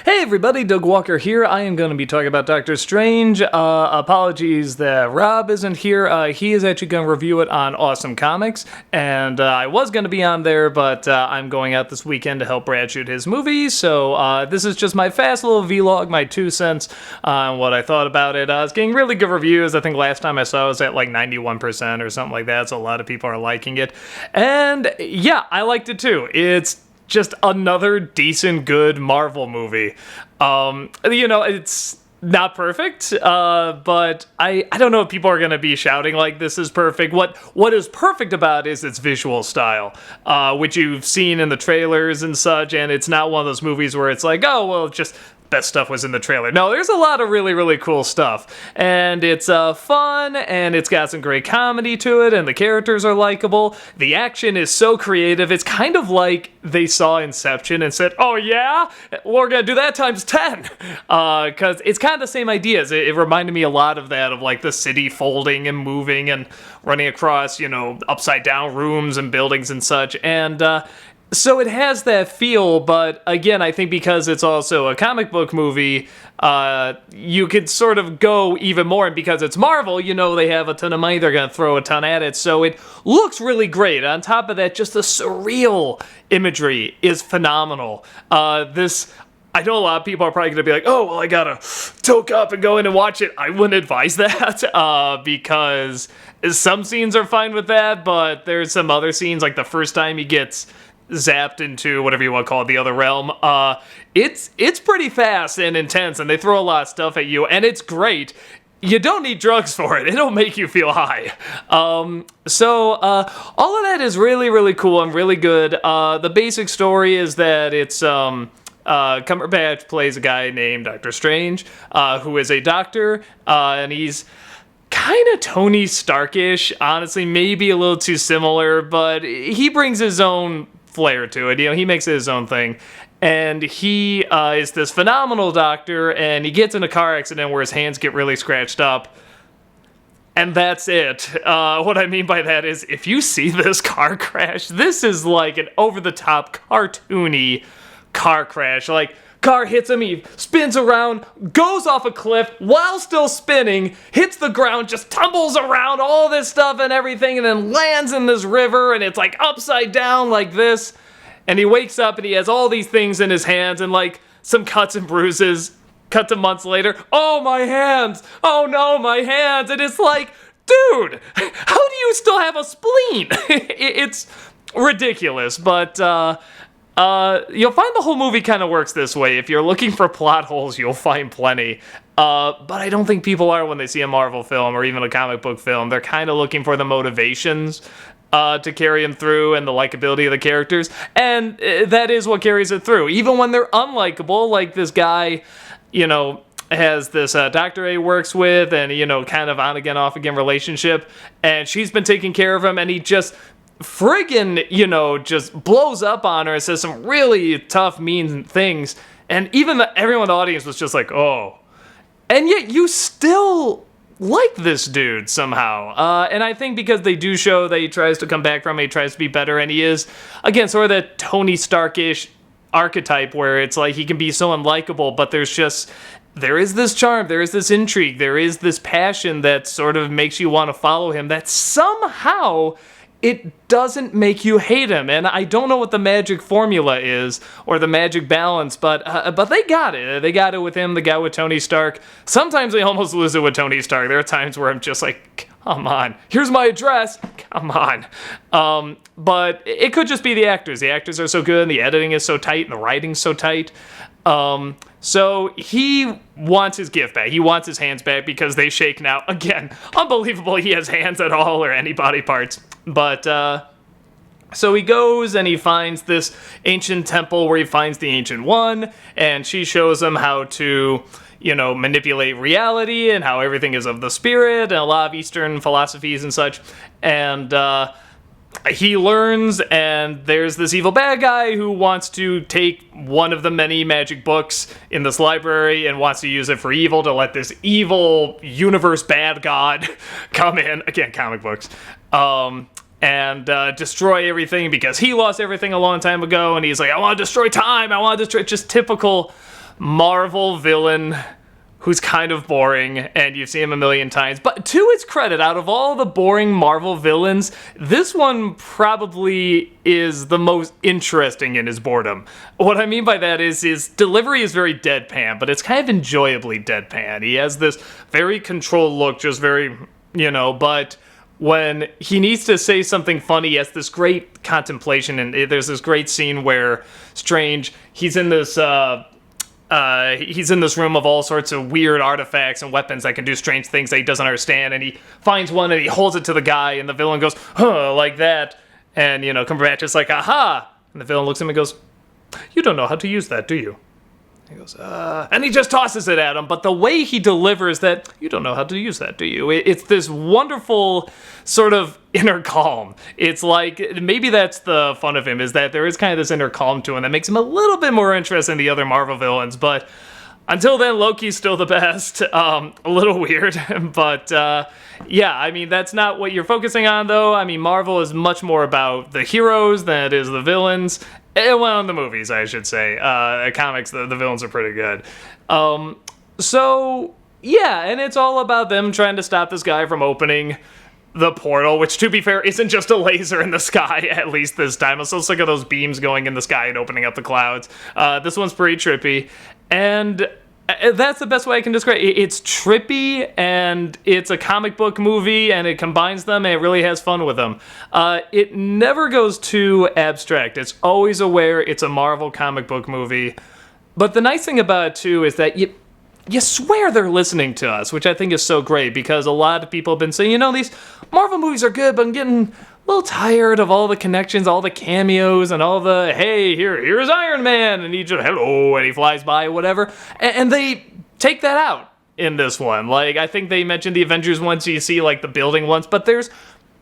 Hey everybody, Doug Walker here. I am going to be talking about Doctor Strange. Apologies that Rob isn't here. He is actually going to review it on Awesome Comics, and I was going to be on there, but I'm going out this weekend to help Brad shoot his movie, so this is just my fast little vlog, my 2 cents on what I thought about it. It's getting really good reviews. I think last time I saw it was at like 91% or something like that, so a lot of people are liking it. And yeah, I liked it too. It's just another decent, good Marvel movie. It's not perfect, but I don't know if people are going to be shouting like this is perfect. What is perfect about it is its visual style, which you've seen in the trailers and such, and it's not one of those movies where it's like, oh, well, just best stuff was in the trailer. No, there's a lot of really, really cool stuff. And it's fun, and it's got some great comedy to it, and the characters are likable. The action is so creative. It's kind of like they saw Inception and said, oh yeah? We're gonna do that times 10. Because it's kind of the same ideas. It reminded me a lot of that, of like the city folding and moving and running across, upside down rooms and buildings and such. And so it has that feel, but again, I think because it's also a comic book movie, you could sort of go even more, and because it's Marvel, they have a ton of money, they're going to throw a ton at it, so it looks really great. On top of that, just the surreal imagery is phenomenal. I know a lot of people are probably going to be like, oh, well, I gotta toke up and go in and watch it. I wouldn't advise that, because some scenes are fine with that, but there's some other scenes, like the first time he gets zapped into whatever you want to call it, the other realm. It's pretty fast and intense, and they throw a lot of stuff at you, and it's great. You don't need drugs for it. It'll make you feel high. So all of that is really, really cool and really good. The basic story is that it's Cumberbatch plays a guy named Doctor Strange, who is a doctor, and he's kind of Tony Starkish, honestly, maybe a little too similar, but he brings his own flair to it. He makes it his own thing. And he is this phenomenal doctor, and he gets in a car accident where his hands get really scratched up. And that's it. What I mean by that is, if you see this car crash, this is like an over-the-top cartoony car crash. Like, car hits him, he spins around, goes off a cliff while still spinning, hits the ground, just tumbles around, all this stuff and everything, and then lands in this river, and it's like upside down like this. And he wakes up and he has all these things in his hands and like some cuts and bruises. Cut to months later, oh, my hands! Oh no, my hands! And it's like, dude, how do you still have a spleen? It's ridiculous, but you'll find the whole movie kind of works this way. If you're looking for plot holes, you'll find plenty. But I don't think people are when they see a Marvel film or even a comic book film. They're kind of looking for the motivations to carry them through and the likability of the characters. And that is what carries it through. Even when they're unlikable, like this guy, has this doctor he works with and, kind of on again, off again relationship. And she's been taking care of him, and he just friggin', just blows up on her and says some really tough, mean things. And even everyone in the audience was just like, oh. And yet you still like this dude somehow. And I think because they do show that he tries to come back from it, he tries to be better, and he is, again, sort of that Tony Starkish archetype where it's like he can be so unlikable, but there is this charm, there is this intrigue, there is this passion that sort of makes you want to follow him, that somehow it doesn't make you hate him. And I don't know what the magic formula is or the magic balance, but they got it. They got it with him, the guy with Tony Stark. Sometimes they almost lose it with Tony Stark. There are times where I'm just like, come on, here's my address, come on. But it could just be the actors. The actors are so good, and the editing is so tight, and the writing's so tight. So he wants his gift back. He wants his hands back because they shake now. Again, unbelievable he has hands at all or any body parts. But, so he goes and he finds this ancient temple where he finds the Ancient One, and she shows him how to, manipulate reality and how everything is of the spirit and a lot of Eastern philosophies and such. And, he learns, and there's this evil bad guy who wants to take one of the many magic books in this library and wants to use it for evil, to let this evil universe bad god come in, again, comic books, and destroy everything because he lost everything a long time ago, and he's like, I want to destroy time, I want to destroy, just typical Marvel villain who's kind of boring, and you've seen him a million times. But to its credit, out of all the boring Marvel villains, this one probably is the most interesting in his boredom. What I mean by that is his delivery is very deadpan, but it's kind of enjoyably deadpan. He has this very controlled look, just very, but when he needs to say something funny, he has this great contemplation, and there's this great scene where Strange, he's in this room of all sorts of weird artifacts and weapons that can do strange things that he doesn't understand, and he finds one and he holds it to the guy, and the villain goes, huh, like that, and, Cumberbatch is like, aha, and the villain looks at him and goes, you don't know how to use that, do you? He goes, and he just tosses it at him, but the way he delivers that, you don't know how to use that, do you? It's this wonderful sort of inner calm. It's like, maybe that's the fun of him, is that there is kind of this inner calm to him that makes him a little bit more interesting than the other Marvel villains, but until then, Loki's still the best. A little weird, but yeah, I mean, that's not what you're focusing on, though. I mean, Marvel is much more about the heroes than it is the villains. Well, in the movies, I should say. Comics, the villains are pretty good. So, yeah, and it's all about them trying to stop this guy from opening the portal, which, to be fair, isn't just a laser in the sky, at least this time. I'm so sick of those beams going in the sky and opening up the clouds. This one's pretty trippy, and that's the best way I can describe it. It's trippy, and it's a comic book movie, and it combines them, and it really has fun with them. It never goes too abstract. It's always aware it's a Marvel comic book movie. But the nice thing about it, too, is that you swear they're listening to us, which I think is so great, because a lot of people have been saying, these Marvel movies are good, but I'm getting a little tired of all the connections, all the cameos, and all the, hey, here's Iron Man, and he just, hello, and he flies by, whatever. And they take that out in this one. Like, I think they mentioned the Avengers once, so you see, like, the building once, but there's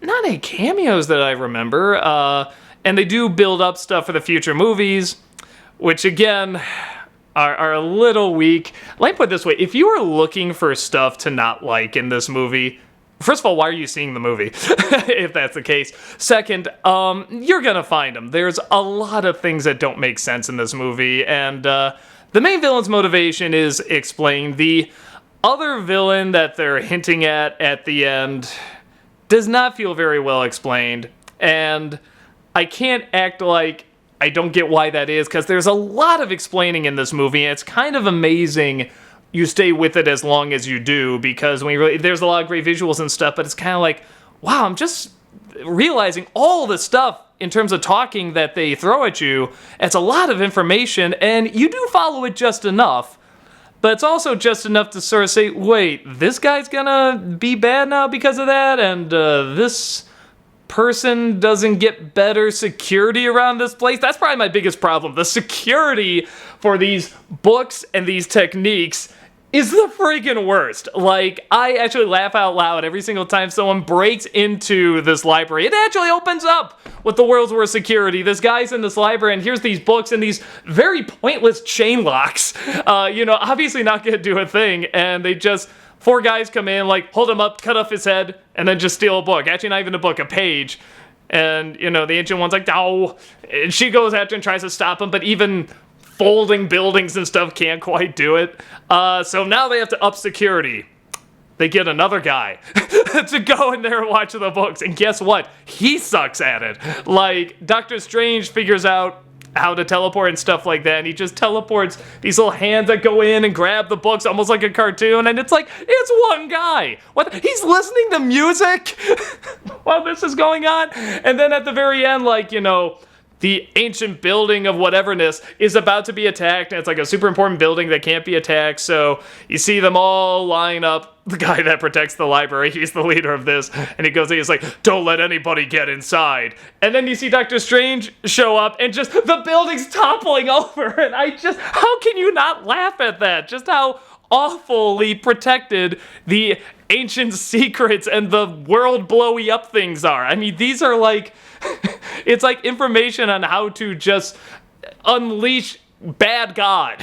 not any cameos that I remember. And they do build up stuff for the future movies, which, again, are a little weak. Let me put it this way. If you are looking for stuff to not like in this movie, first of all, why are you seeing the movie, if that's the case? Second, you're going to find them. There's a lot of things that don't make sense in this movie, and the main villain's motivation is explained. The other villain that they're hinting at the end does not feel very well explained, and I can't act like I don't get why that is, because there's a lot of explaining in this movie, and it's kind of amazing you stay with it as long as you do, because there's a lot of great visuals and stuff, but it's kind of like, wow, I'm just realizing all the stuff in terms of talking that they throw at you. It's a lot of information, and you do follow it just enough, but it's also just enough to sort of say, wait, this guy's gonna be bad now because of that, and this person doesn't get better security around this place. That's probably my biggest problem. The security for these books and these techniques is the freaking worst. Like, I actually laugh out loud every single time someone breaks into this library. It actually opens up with the world's worst security. This guy's in this library, and here's these books and these very pointless chain locks. Obviously not gonna do a thing, and they just, 4 guys come in, like, hold him up, cut off his head, and then just steal a book. Actually, not even a book, a page. And, the Ancient One's like, no. And she goes after and tries to stop him, but even folding buildings and stuff can't quite do it. So now they have to up security. They get another guy to go in there and watch the books. And guess what? He sucks at it. Like, Doctor Strange figures out how to teleport and stuff like that, and he just teleports these little hands that go in and grab the books almost like a cartoon, and it's like, it's one guy. What? He's listening to music while this is going on, and then at the very end, like, the ancient building of whateverness is about to be attacked, and it's like a super important building that can't be attacked, so you see them all line up. The guy that protects the library, he's the leader of this, and he goes in, he's like, don't let anybody get inside. And then you see Doctor Strange show up, and just the building's toppling over, and how can you not laugh at that? Just how awfully protected the ancient secrets and the world blowy up things are. I mean, these are like, it's like information on how to just unleash bad God,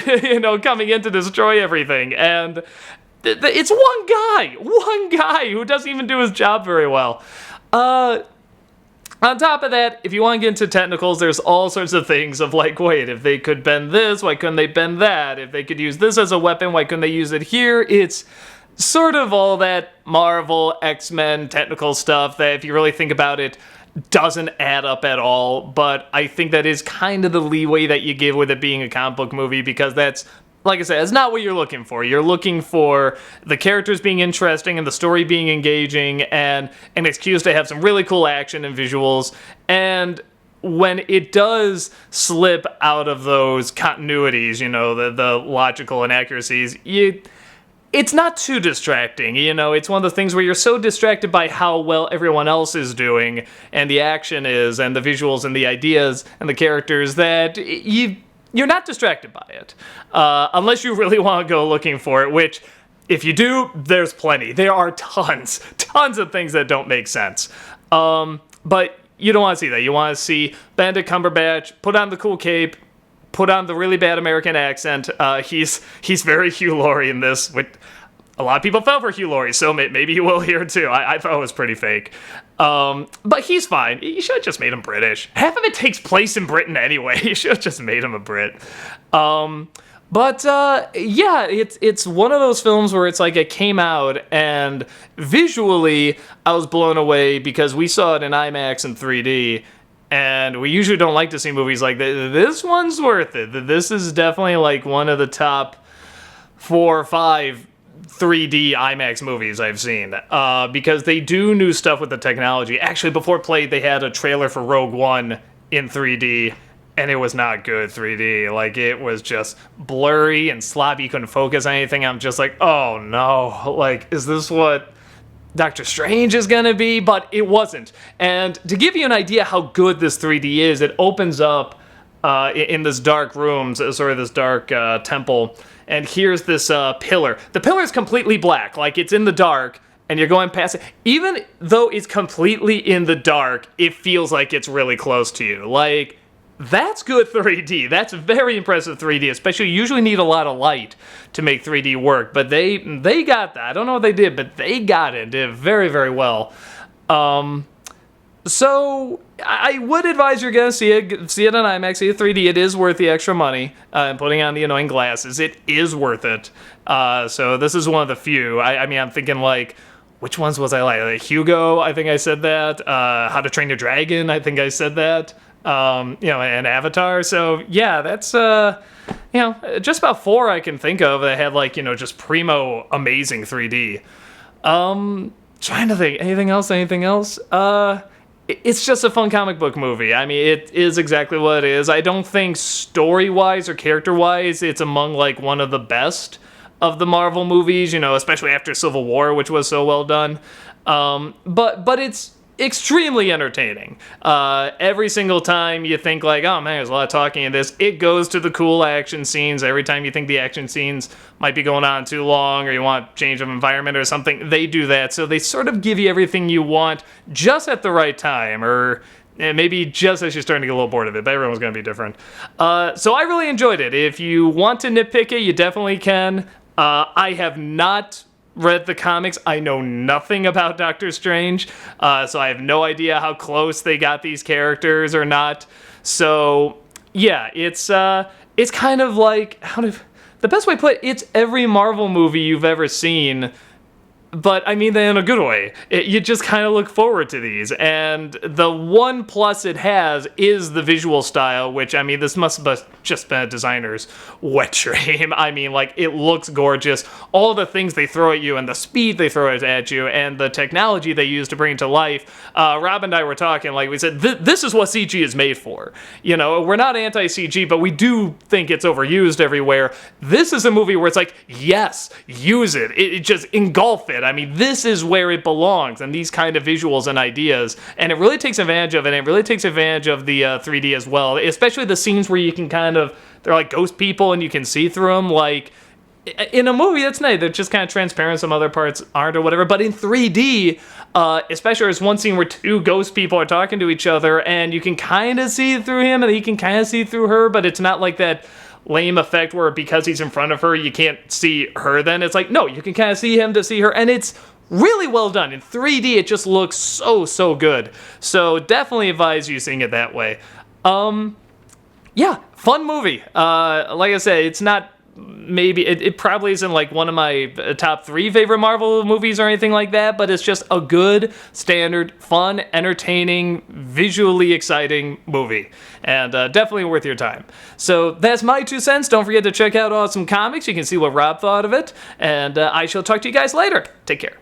coming in to destroy everything. And it's one guy who doesn't even do his job very well. On top of that, if you want to get into technicals, there's all sorts of things of like, wait, if they could bend this, why couldn't they bend that? If they could use this as a weapon, why couldn't they use it here? It's sort of all that Marvel, X-Men technical stuff that, if you really think about it, doesn't add up at all. But I think that is kind of the leeway that you give with it being a comic book movie, because that's, like I said, it's not what you're looking for. You're looking for the characters being interesting and the story being engaging and an excuse to have some really cool action and visuals. And when it does slip out of those continuities, you know, the logical inaccuracies, it's not too distracting. You know, it's one of the things where you're so distracted by how well everyone else is doing and the action is and the visuals and the ideas and the characters that you're not distracted by it, unless you really want to go looking for it, which, if you do, there's plenty. There are tons of things that don't make sense. But you don't want to see that. You want to see Benedict Cumberbatch put on the cool cape, put on the really bad American accent. He's very Hugh Laurie in this, which a lot of people fell for Hugh Laurie, so maybe he will here too. I thought it was pretty fake. But he's fine. You should have just made him British. Half of it takes place in Britain anyway. You should have just made him a Brit. Yeah, it's one of those films where it's like it came out and visually I was blown away because we saw it in IMAX and 3D. And we usually don't like to see movies like this. This one's worth it. This is definitely like one of the top 4 or 5 3D IMAX movies I've seen, because they do new stuff with the technology. Actually, before it played, they had a trailer for Rogue One in 3D, and it was not good 3D. Like, it was just blurry and sloppy. You couldn't focus on anything. I'm just like, oh no, like, is this what Doctor Strange is gonna be? But it wasn't. And to give you an idea how good this 3D is, it opens up in this dark room, sort of this dark temple, and here's this pillar. The pillar is completely black, like it's in the dark, and you're going past it. Even though it's completely in the dark, it feels like it's really close to you. Like, that's good 3D. That's very impressive 3D, especially you usually need a lot of light to make 3D work, but they got that. I don't know what they did, but they got it. Did very, very well. So I would advise you're gonna see it on IMAX, see it 3D. It is worth the extra money, and putting on the annoying glasses. It is worth it. So this is one of the few. I mean, I'm thinking like, which ones was I like? Hugo, I think I said that. How to Train Your Dragon, I think I said that. And Avatar. So yeah, that's just about 4 I can think of that had like, just primo amazing 3D. Trying to think, anything else? It's just a fun comic book movie. I mean, it is exactly what it is. I don't think story-wise or character-wise it's among like one of the best of the Marvel movies, especially after Civil War, which was so well done. But it's extremely entertaining. Every single time you think like, oh man, there's a lot of talking in this, it goes to the cool action scenes. Every time you think the action scenes might be going on too long or you want change of environment or something, they do that. So they sort of give you everything you want just at the right time, or maybe just as you're starting to get a little bored of it, but everyone's going to be different. So I really enjoyed it. If you want to nitpick it, you definitely can. I have not read the comics. I know nothing about Doctor Strange, so I have no idea how close they got these characters or not. So yeah, it's kind of like, the best way to put it, it's every Marvel movie you've ever seen, but I mean that in a good way. You just kind of look forward to these, and the one plus it has is the visual style, which, I mean, this must have just been a designer's wet dream. I mean, like, it looks gorgeous. All the things they throw at you and the speed they throw it at you and the technology they use to bring it to life. Rob and I were talking, like we said, this is what CG is made for. We're not anti-CG, but we do think it's overused everywhere. This is a movie where it's like, yes, use it. It just engulf it. I mean, this is where it belongs, and these kind of visuals and ideas, and it really takes advantage of it, and it really takes advantage of the 3D as well, especially the scenes where you can they're like ghost people and you can see through them. Like, in a movie, that's nice. They're just kind of transparent, some other parts aren't or whatever, but in 3D, especially there's one scene where 2 ghost people are talking to each other, and you can kind of see through him, and he can kind of see through her, but it's not like that lame effect where because he's in front of her you can't see her. Then it's like, no, you can kind of see him to see her, and it's really well done. In 3D, it just looks so good. So definitely advise you seeing it that way. Yeah, fun movie. Like I said, it's not, maybe it probably isn't like one of my top 3 favorite Marvel movies or anything like that, but it's just a good, standard, fun, entertaining, visually exciting movie, and definitely worth your time. So that's my 2 cents. Don't forget to check out Awesome Comics. You can see what Rob thought of it, and I shall talk to you guys later. Take care.